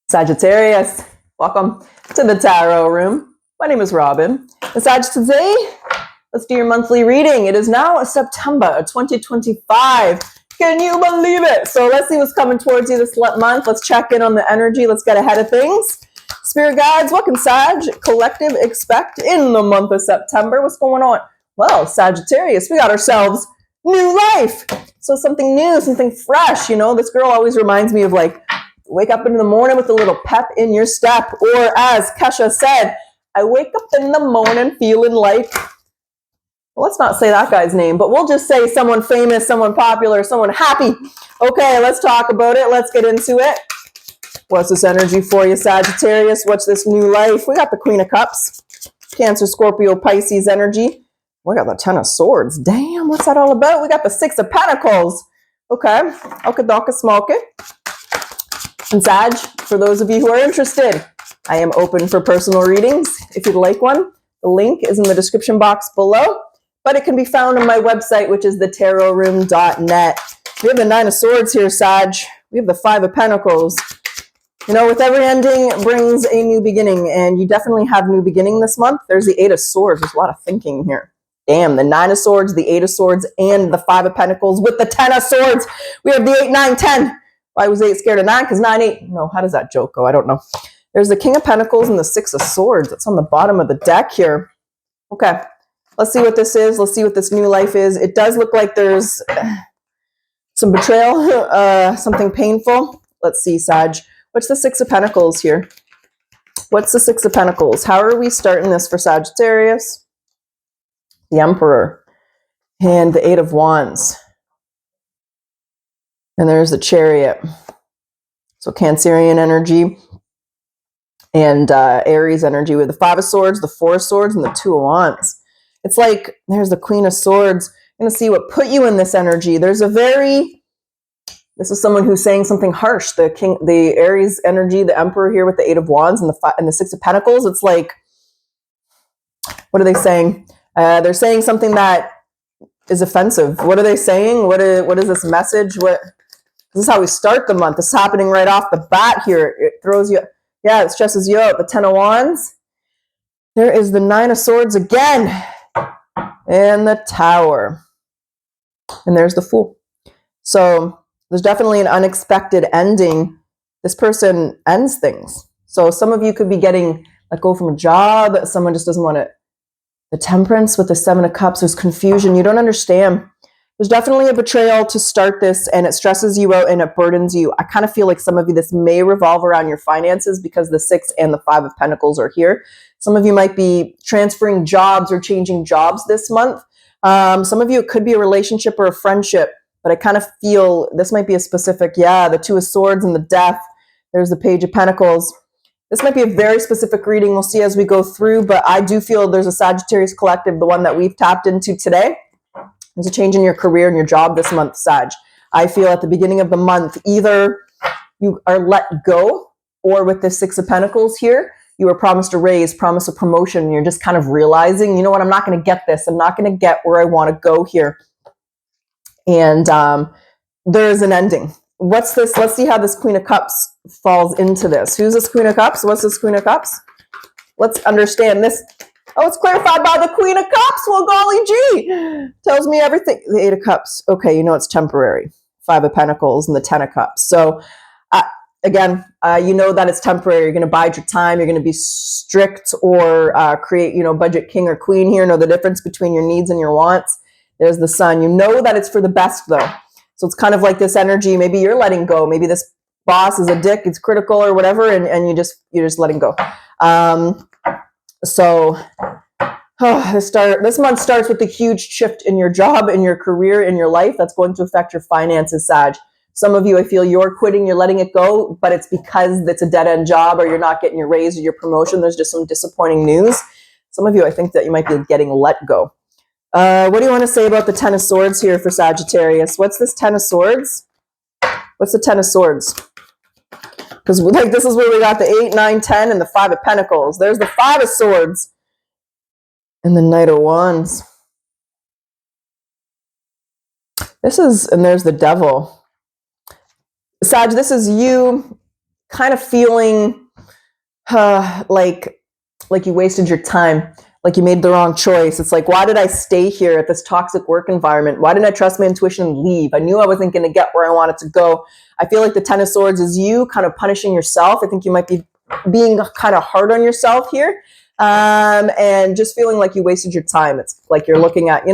Sagittarius, welcome to the Tarot Room. My name is Robyn. And Sag, today, let's do your monthly reading. It is now September 2025. Can you believe it? So let's see what's coming towards you this month. Let's check in on the energy. Let's get ahead of things. Spirit guides, what can Sag Collective expect in the month of September? What's going on? Well, Sagittarius, we got ourselves new life. So something new, something fresh. You know, this girl always reminds me of like, wake up in the morning with a little pep in your step. Or as Kesha said, I wake up in the morning feeling like, well, let's not say that guy's name, but we'll just say someone famous, someone popular, someone happy. Okay, let's talk about it. Let's get into it. What's this energy for you, Sagittarius? What's this new life? We got the Queen of Cups, Cancer, Scorpio, Pisces energy. We got the Ten of Swords. Damn, what's that all about? We got the Six of Pentacles. Okay, okadaka smoke it. And Sag, for those of you who are interested, I am open for personal readings. If you'd like one, the link is in the description box below, but it can be found on my website, which is thetarotroom.net. We have the Nine of Swords here, Sag. We have the Five of Pentacles. You know, with every ending brings a new beginning, and you definitely have new beginning this month. There's the Eight of Swords. There's a lot of thinking here. Damn, the Nine of Swords, the Eight of Swords, and the Five of Pentacles with the Ten of Swords. We have the 8, 9, 10. Why was 8 scared of 9? Because 9, 8. No, how does that joke go? I don't know. There's the King of Pentacles and the Six of Swords. It's on the bottom of the deck here. Okay, let's see what this is. Let's see what this new life is. It does look like there's some betrayal, something painful. Let's see, Sag. What's the Six of Pentacles here? What's the Six of Pentacles? How are we starting this for Sagittarius? The Emperor and the Eight of Wands. And there's the Chariot. So Cancerian energy and Aries energy with the Five of Swords, the Four of Swords, and the Two of Wands. It's like there's the Queen of Swords. I'm going to see what put you in this energy. There's a very, this is someone who's saying something harsh. The Aries energy, the Emperor here with the Eight of Wands and the Six of Pentacles. It's like, what are they saying? They're saying something that is offensive. What are they saying? What is this message? This is how we start the month. It's happening right off the bat here. It throws you, yeah, it stresses you out. The Ten of Wands. There is the Nine of Swords again. And the Tower. And there's the Fool. So there's definitely an unexpected ending. This person ends things. So some of you could be getting let go from a job. Someone just doesn't want it. The Temperance with the Seven of Cups. There's confusion. You don't understand. There's definitely a betrayal to start this, and it stresses you out and it burdens you. I kind of feel like some of you, this may revolve around your finances because the Six and the Five of Pentacles are here. Some of you might be transferring jobs or changing jobs this month. Some of you, it could be a relationship or a friendship, but I kind of feel this might be a specific, yeah, the Two of Swords and the Death. There's the Page of Pentacles. This might be a very specific reading. We'll see as we go through, but I do feel there's a Sagittarius collective, the one that we've tapped into today. There's a change in your career and your job this month, Sag. I feel at the beginning of the month, either you are let go, or with the Six of Pentacles here, you were promised a raise, promised a promotion, and you're just kind of realizing, you know what, I'm not going to get this. I'm not going to get where I want to go here. And there is an ending. What's this? Let's see how this Queen of Cups falls into this. Who's this Queen of Cups? What's this Queen of Cups? Let's understand this. Oh, it's clarified by the Queen of Cups. Well, golly gee. Tells me everything. The Eight of Cups. Okay, you know it's temporary. Five of Pentacles and the Ten of Cups. So, again, you know that it's temporary. You're going to bide your time. You're going to be strict or create, you know, budget king or queen here. Know the difference between your needs and your wants. There's the Sun. You know that it's for the best, though. So it's kind of like this energy. Maybe you're letting go. Maybe this boss is a dick. It's critical or whatever, and you're just letting go. This month starts with a huge shift in your job, in your career, in your life. That's going to affect your finances, Sag. Some of you, I feel you're quitting, you're letting it go, but it's because it's a dead-end job or you're not getting your raise or your promotion. There's just some disappointing news. Some of you, I think that you might be getting let go. What do you want to say about the Ten of Swords here for Sagittarius? What's this Ten of Swords? What's the Ten of Swords? Because like this is where we got the 8, 9, 10, and the Five of Pentacles. There's the Five of Swords and the Knight of Wands. And there's the Devil. Sag, this is you kind of feeling like you wasted your time, like you made the wrong choice. It's like, why did I stay here at this toxic work environment? Why didn't I trust my intuition and leave? I knew I wasn't going to get where I wanted to go. I feel like the Ten of Swords is you kind of punishing yourself. I think you might be being kind of hard on yourself here, and just feeling like you wasted your time. It's like you're looking at, you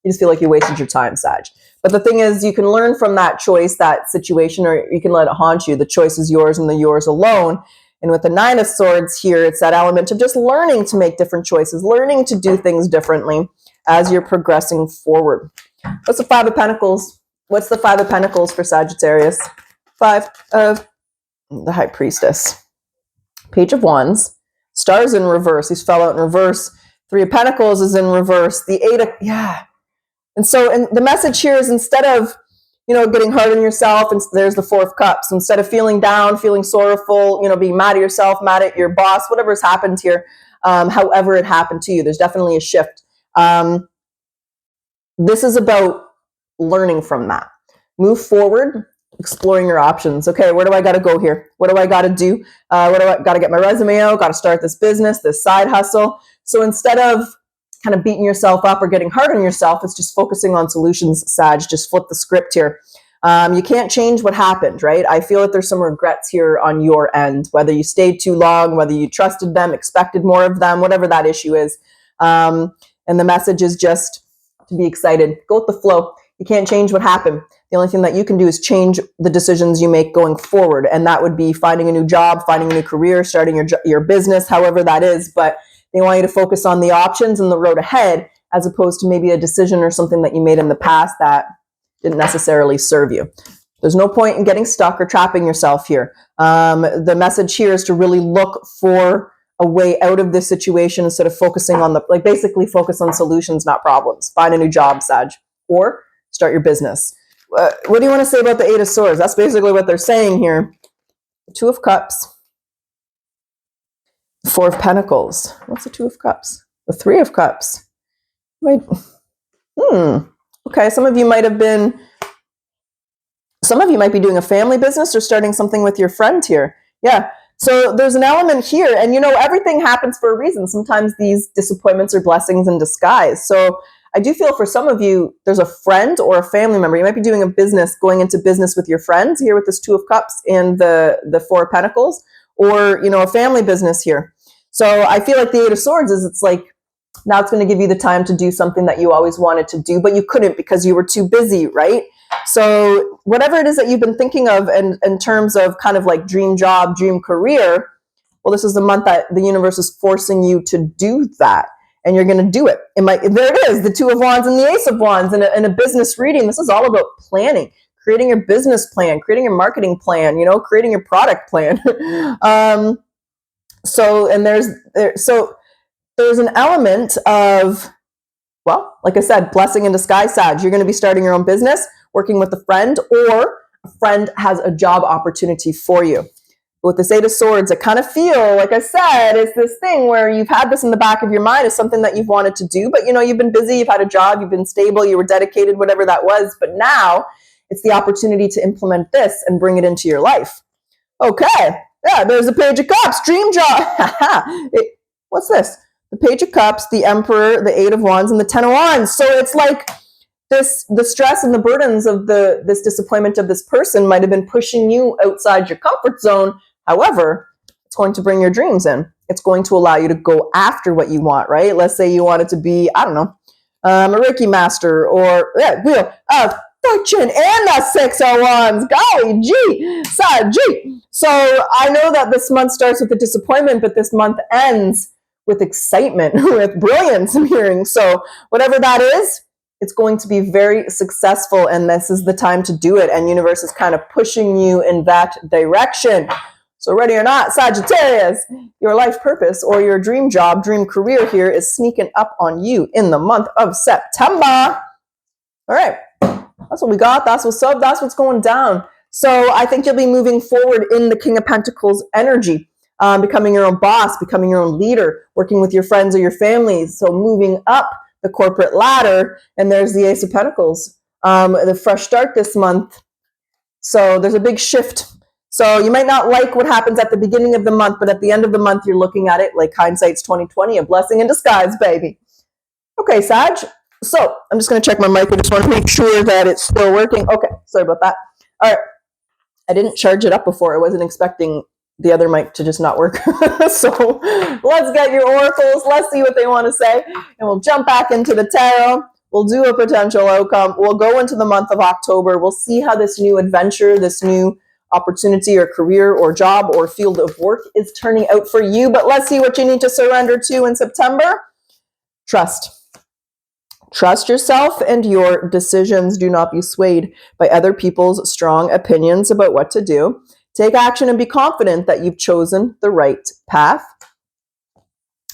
just feel like you wasted your time, Sag. But the thing is, you can learn from that choice, that situation, or you can let it haunt you. The choice is yours and the yours alone. And with the Nine of Swords here, it's that element of just learning to make different choices, learning to do things differently as you're progressing forward. What's the Five of Pentacles? What's the Five of Pentacles for Sagittarius? Five of the High Priestess. Page of Wands. Stars in reverse. These fell out in reverse. Three of Pentacles is in reverse. The Eight of, And so the message here is, instead of, getting hard on yourself, and there's the Four of Cups. Instead of feeling down, feeling sorrowful, being mad at yourself, mad at your boss, whatever's happened here, however it happened to you, there's definitely a shift. This is about learning from that. Move forward, exploring your options. Okay, where do I got to go here? What do I got to do? What do I got to get my resume out? Got to start this business, this side hustle. So instead of kind of beating yourself up or getting hard on yourself, it's just focusing on solutions, Sag. Just flip the script here. You can't change what happened, right? I feel like there's some regrets here on your end, whether you stayed too long, whether you trusted them, expected more of them, whatever that issue is. And the message is just to be excited. Go with the flow. You can't change what happened. The only thing that you can do is change the decisions you make going forward. And that would be finding a new job, finding a new career, starting your business, however that is. But they want you to focus on the options and the road ahead, as opposed to maybe a decision or something that you made in the past that didn't necessarily serve you. There's no point in getting stuck or trapping yourself here. The message here is to really look for a way out of this situation instead of focusing on basically focus on solutions, not problems. Find a new job, Sag, or start your business. What do you want to say about the Eight of Swords? That's basically what they're saying here. Two of Cups. Four of Pentacles. What's the Two of Cups? The Three of Cups. Wait. Okay, some of you might be doing a family business or starting something with your friend here. Yeah. So there's an element here, and everything happens for a reason. Sometimes these disappointments are blessings in disguise. So I do feel for some of you, there's a friend or a family member. You might be doing a business, going into business with your friends here with this Two of Cups and the Four of Pentacles, or, a family business here. So I feel like the Eight of Swords is, it's like, now it's going to give you the time to do something that you always wanted to do, but you couldn't because you were too busy, right? So whatever it is that you've been thinking of in terms of kind of like dream job, dream career, well, this is the month that the universe is forcing you to do that. And you're going to do it. There it is, the Two of Wands and the Ace of Wands in a business reading. This is all about planning, creating your business plan, creating your marketing plan, creating your product plan. So there's an element of, well, like I said, blessing in disguise, Sag. You're going to be starting your own business, working with a friend, or a friend has a job opportunity for you. With this Eight of Swords, I kind of feel, like I said, it's this thing where you've had this in the back of your mind as something that you've wanted to do, but you've been busy, you've had a job, you've been stable, you were dedicated, whatever that was, but now it's the opportunity to implement this and bring it into your life. Okay, yeah, there's the Page of Cups, dream job. What's this? The Page of Cups, the Emperor, the Eight of Wands, and the Ten of Wands. So it's like the stress and the burdens of this disappointment of this person might have been pushing you outside your comfort zone. However, it's going to bring your dreams in. It's going to allow you to go after what you want, right? Let's say you wanted to be, I don't know, a Reiki master, or Wheel of Fortune and the Six of Wands. Golly gee, Saggie. So I know that this month starts with a disappointment, but this month ends with excitement, with brilliance, I'm hearing. So whatever that is, it's going to be very successful, and this is the time to do it. And universe is kind of pushing you in that direction. So ready or not, Sagittarius, your life purpose or your dream job, dream career here is sneaking up on you in the month of September. All right, that's what we got. That's what's up. That's what's going down. So I think you'll be moving forward in the King of Pentacles energy, becoming your own boss, becoming your own leader, working with your friends or your family. So moving up the corporate ladder. And there's the Ace of Pentacles, the fresh start this month. So there's a big shift So you might not like what happens at the beginning of the month, but at the end of the month, you're looking at it like hindsight's 2020, a blessing in disguise, baby. Okay, Sag. So I'm just going to check my mic. I just want to make sure that it's still working. Okay, sorry about that. All right. I didn't charge it up before. I wasn't expecting the other mic to just not work. So let's get your oracles. Let's see what they want to say. And we'll jump back into the tarot. We'll do a potential outcome. We'll go into the month of October. We'll see how this new adventure, this new opportunity or career or job or field of work is turning out for you. But let's see what you need to surrender to in September. Trust. Trust yourself and your decisions. Do not be swayed by other people's strong opinions about what to do. Take action and be confident that you've chosen the right path.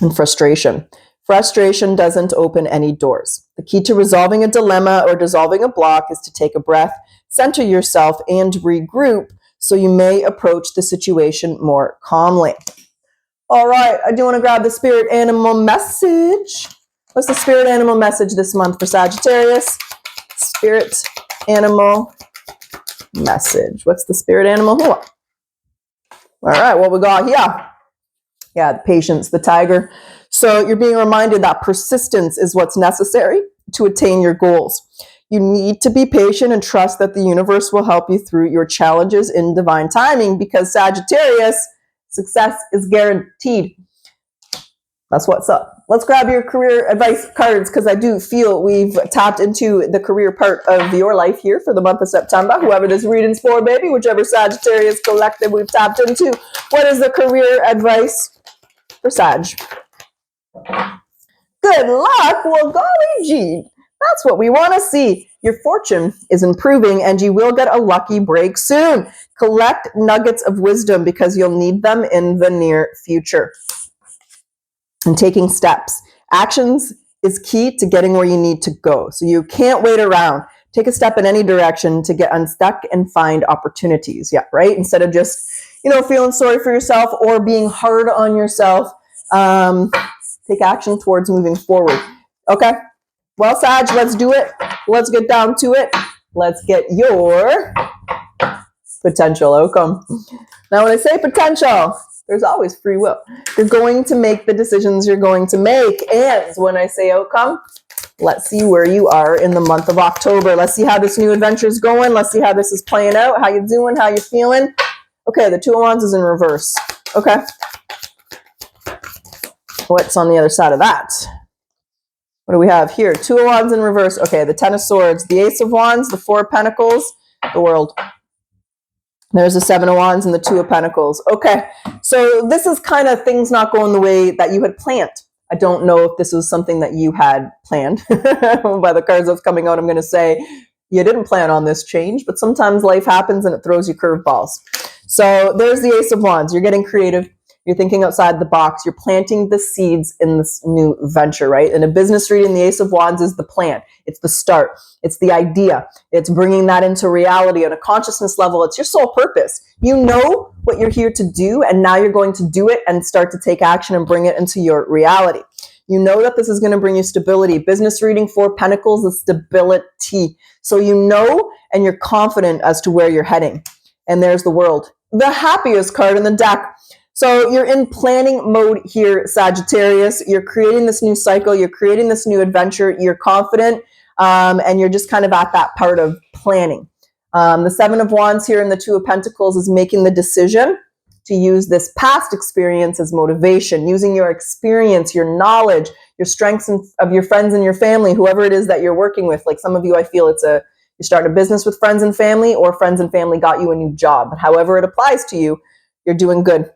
And frustration. Frustration doesn't open any doors. The key to resolving a dilemma or dissolving a block is to take a breath, center yourself, and regroup so you may approach the situation more calmly. All right, I do want to grab the spirit animal message. What's the spirit animal message this month for Sagittarius? Spirit animal message. What's the spirit animal? Hold on. All right, what we got here? Yeah, patience, the tiger. So you're being reminded that persistence is what's necessary to attain your goals. You need to be patient and trust that the universe will help you through your challenges in divine timing, because Sagittarius, success is guaranteed. That's what's up. Let's grab your career advice cards, because I do feel we've tapped into the career part of your life here for the month of September. Whoever this reading's for, baby, whichever Sagittarius collective we've tapped into. What is the career advice for Sag? Good luck. Well, golly gee, that's what we want to see. Your fortune is improving and you will get a lucky break soon. Collect nuggets of wisdom because you'll need them in the near future. And taking steps. Actions is key to getting where you need to go. So you can't wait around. Take a step in any direction to get unstuck and find opportunities. Yeah, right? Instead of just, feeling sorry for yourself or being hard on yourself, take action towards moving forward. Okay? Well, Sag, let's do it. Let's get down to it. Let's get your potential outcome. Now, when I say potential, there's always free will. You're going to make the decisions you're going to make. And when I say outcome, let's see where you are in the month of October. Let's see how this new adventure is going. Let's see how this is playing out. How you doing? How you feeling? Okay, the Two of Wands is in reverse. Okay. What's on the other side of that? What do we have here? Two of Wands in reverse. Okay, the Ten of Swords, the Ace of Wands, the Four of Pentacles, the World. There's the Seven of Wands and the Two of Pentacles. Okay, so this is kind of things not going the way that you had planned. I don't know if this was something that you had planned. By the cards that's coming out, I'm going to say you didn't plan on this change, but sometimes life happens and it throws you curveballs. So there's the Ace of Wands. You're getting creative. You're thinking outside the box. You're planting the seeds in this new venture, right? In a business reading, the Ace of Wands is the plan. It's the start. It's the idea. It's bringing that into reality on a consciousness level. It's your sole purpose. You know what you're here to do, and now you're going to do it and start to take action and bring it into your reality. You know that this is going to bring you stability. Business reading, Four Pentacles is stability. So you know and you're confident as to where you're heading. And there's the World. The happiest card in the deck. So you're in planning mode here, Sagittarius. You're creating this new cycle. You're creating this new adventure. You're confident, and you're just kind of at that part of planning. The Seven of Wands here and the Two of Pentacles is making the decision to use this past experience as motivation, using your experience, your knowledge, your strengths of your friends and your family, whoever it is that you're working with. Like some of you, I feel you start a business with friends and family, or friends and family got you a new job. But however it applies to you, you're doing good.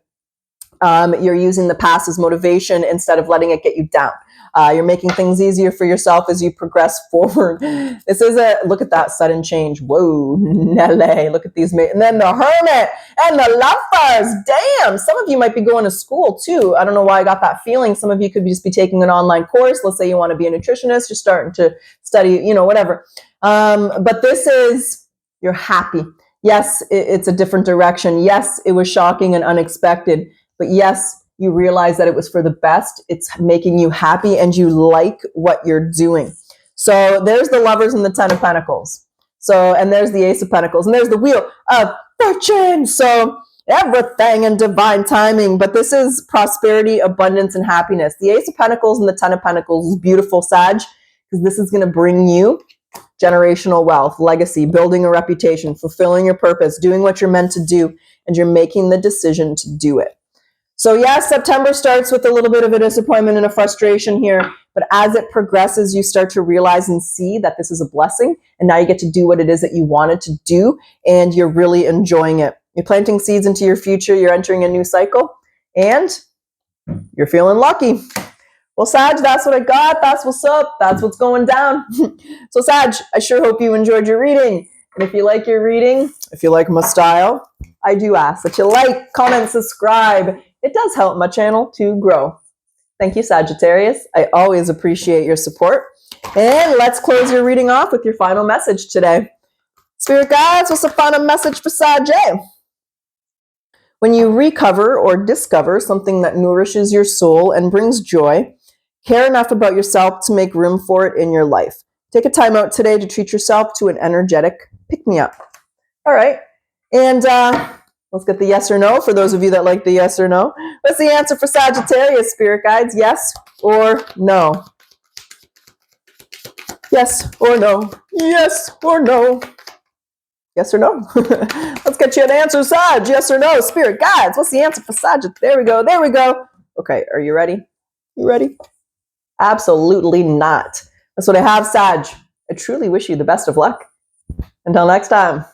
You're using the past as motivation instead of letting it get you down. You're making things easier for yourself as you progress forward. This is look at that sudden change. Whoa, Nelly, look at these. And then the Hermit and the Lovers. Damn, some of you might be going to school too. I don't know why I got that feeling. Some of you could just be taking an online course. Let's say you want to be a nutritionist. You're starting to study, whatever. But this is, you're happy. Yes, it's a different direction. Yes, it was shocking and unexpected. But yes, you realize that it was for the best. It's making you happy and you like what you're doing. So there's the Lovers and the Ten of Pentacles. So, and there's the Ace of Pentacles. And there's the Wheel of fortune. So everything in divine timing. But this is prosperity, abundance, and happiness. The Ace of Pentacles and the Ten of Pentacles is beautiful, Sag, because this is going to bring you generational wealth, legacy, building a reputation, fulfilling your purpose, doing what you're meant to do, and you're making the decision to do it. So yes, September starts with a little bit of a disappointment and a frustration here, but as it progresses, you start to realize and see that this is a blessing, and now you get to do what it is that you wanted to do, and you're really enjoying it. You're planting seeds into your future, you're entering a new cycle, and you're feeling lucky. Well, Sag, that's what I got. That's what's up. That's what's going down. So, Sag, I sure hope you enjoyed your reading. And if you like your reading, if you like my style, I do ask that you like, comment, subscribe. It does help my channel to grow. Thank you, Sagittarius. I always appreciate your support. And let's close your reading off with your final message today. Spirit guides, what's the final message for Sag? When you recover or discover something that nourishes your soul and brings joy, care enough about yourself to make room for it in your life. Take a time out today to treat yourself to an energetic pick-me-up. All right. And let's get the yes or no for those of you that like the yes or no. What's the answer for Sagittarius, Spirit guides? Yes or no? Yes or no? Yes or no? Yes or no? Let's get you an answer, Sag. Yes or no? Spirit guides, what's the answer for Sag? There we go. There we go. Okay, are you ready? You ready? Absolutely not. That's what I have, Sag. I truly wish you the best of luck. Until next time.